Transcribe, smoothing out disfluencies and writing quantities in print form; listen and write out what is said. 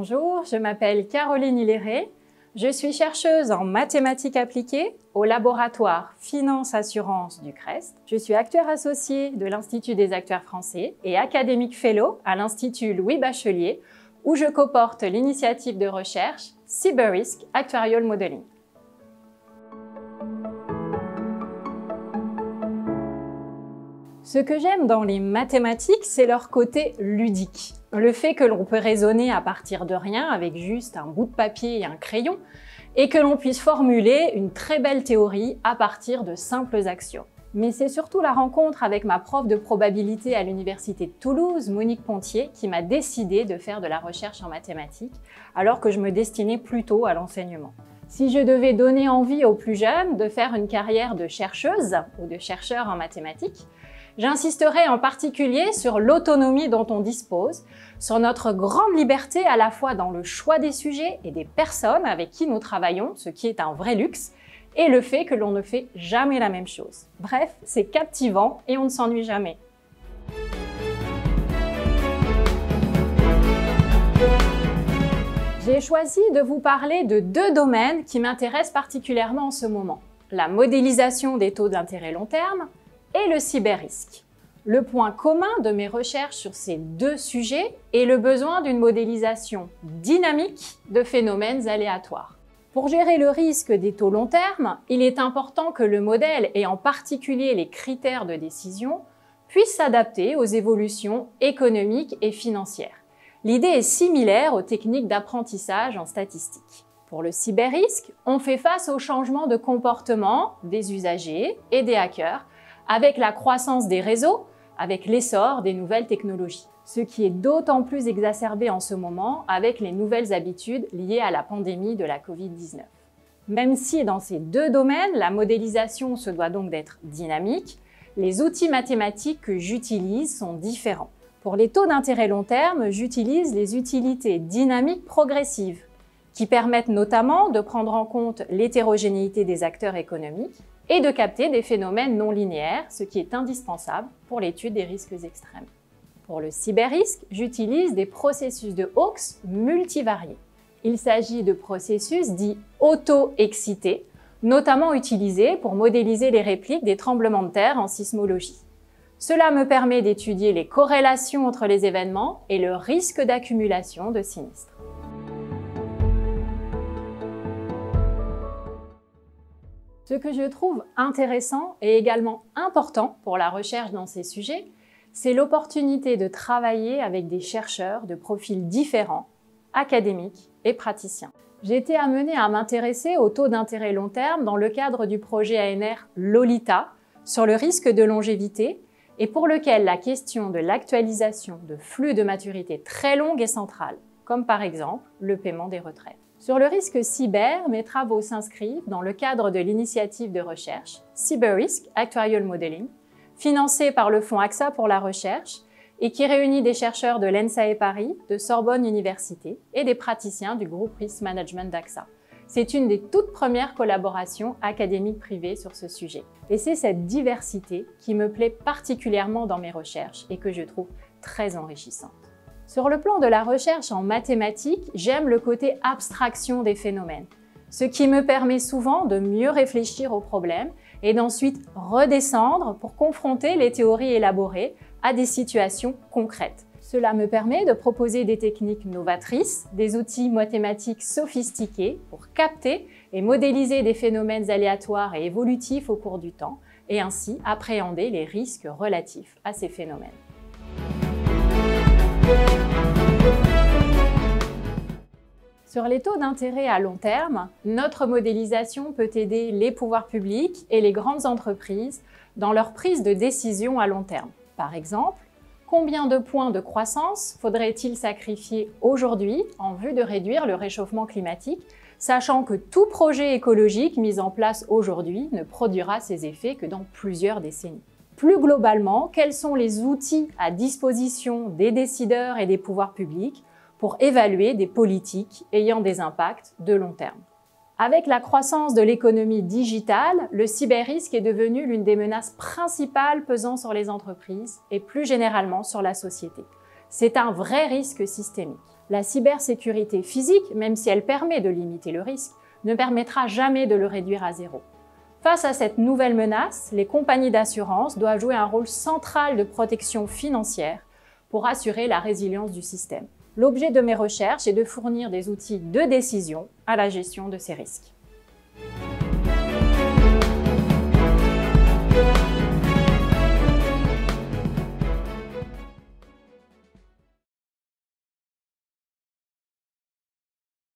Bonjour, je m'appelle Caroline Hilléré. Je suis chercheuse en mathématiques appliquées au laboratoire Finance Assurance du CREST. Je suis actuaire associée de l'Institut des actuaires français et académique fellow à l'Institut Louis Bachelier, où je coporte l'initiative de recherche Cyber-Risk Actuarial Modeling. Ce que j'aime dans les mathématiques, c'est leur côté ludique. Le fait que l'on peut raisonner à partir de rien avec juste un bout de papier et un crayon, et que l'on puisse formuler une très belle théorie à partir de simples axiomes. Mais c'est surtout la rencontre avec ma prof de probabilité à l'Université de Toulouse, Monique Pontier, qui m'a décidé de faire de la recherche en mathématiques, alors que je me destinais plutôt à l'enseignement. Si je devais donner envie aux plus jeunes de faire une carrière de chercheuse ou de chercheur en mathématiques, j'insisterai en particulier sur l'autonomie dont on dispose, sur notre grande liberté à la fois dans le choix des sujets et des personnes avec qui nous travaillons, ce qui est un vrai luxe, et le fait que l'on ne fait jamais la même chose. Bref, c'est captivant et on ne s'ennuie jamais. J'ai choisi de vous parler de deux domaines qui m'intéressent particulièrement en ce moment. La modélisation des taux d'intérêt long terme et le cyber-risque. Le point commun de mes recherches sur ces deux sujets est le besoin d'une modélisation dynamique de phénomènes aléatoires. Pour gérer le risque des taux long terme, il est important que le modèle, et en particulier les critères de décision, puisse s'adapter aux évolutions économiques et financières. L'idée est similaire aux techniques d'apprentissage en statistique. Pour le cyber-risque, on fait face au changement de comportement des usagers et des hackers, avec la croissance des réseaux, avec l'essor des nouvelles technologies. Ce qui est d'autant plus exacerbé en ce moment avec les nouvelles habitudes liées à la pandémie de la Covid-19. Même si dans ces deux domaines, la modélisation se doit donc d'être dynamique, les outils mathématiques que j'utilise sont différents. Pour les taux d'intérêt long terme, j'utilise les utilités dynamiques progressives, qui permettent notamment de prendre en compte l'hétérogénéité des acteurs économiques et de capter des phénomènes non linéaires, ce qui est indispensable pour l'étude des risques extrêmes. Pour le cyber-risque, j'utilise des processus de Hawkes multivariés. Il s'agit de processus dits auto-excités, notamment utilisés pour modéliser les répliques des tremblements de terre en sismologie. Cela me permet d'étudier les corrélations entre les événements et le risque d'accumulation de sinistres. Ce que je trouve intéressant et également important pour la recherche dans ces sujets, c'est l'opportunité de travailler avec des chercheurs de profils différents, académiques et praticiens. J'ai été amenée à m'intéresser au taux d'intérêt long terme dans le cadre du projet ANR Lolita sur le risque de longévité et pour lequel la question de l'actualisation de flux de maturité très longue est centrale, comme par exemple le paiement des retraites. Sur le risque cyber, mes travaux s'inscrivent dans le cadre de l'initiative de recherche Cyber-Risk Actuarial Modeling, financée par le fonds AXA pour la recherche et qui réunit des chercheurs de l'ENSAE Paris, de Sorbonne Université et des praticiens du groupe Risk Management d'AXA. C'est une des toutes premières collaborations académiques privées sur ce sujet. Et c'est cette diversité qui me plaît particulièrement dans mes recherches et que je trouve très enrichissante. Sur le plan de la recherche en mathématiques, j'aime le côté abstraction des phénomènes, ce qui me permet souvent de mieux réfléchir aux problèmes et d'ensuite redescendre pour confronter les théories élaborées à des situations concrètes. Cela me permet de proposer des techniques novatrices, des outils mathématiques sophistiqués pour capter et modéliser des phénomènes aléatoires et évolutifs au cours du temps et ainsi appréhender les risques relatifs à ces phénomènes. Sur les taux d'intérêt à long terme, notre modélisation peut aider les pouvoirs publics et les grandes entreprises dans leur prise de décision à long terme. Par exemple, combien de points de croissance faudrait-il sacrifier aujourd'hui en vue de réduire le réchauffement climatique, sachant que tout projet écologique mis en place aujourd'hui ne produira ses effets que dans plusieurs décennies. Plus globalement, quels sont les outils à disposition des décideurs et des pouvoirs publics pour évaluer des politiques ayant des impacts de long terme? Avec la croissance de l'économie digitale, le cyber-risque est devenu l'une des menaces principales pesant sur les entreprises et plus généralement sur la société. C'est un vrai risque systémique. La cybersécurité physique, même si elle permet de limiter le risque, ne permettra jamais de le réduire à zéro. Face à cette nouvelle menace, les compagnies d'assurance doivent jouer un rôle central de protection financière pour assurer la résilience du système. L'objet de mes recherches est de fournir des outils de décision à la gestion de ces risques.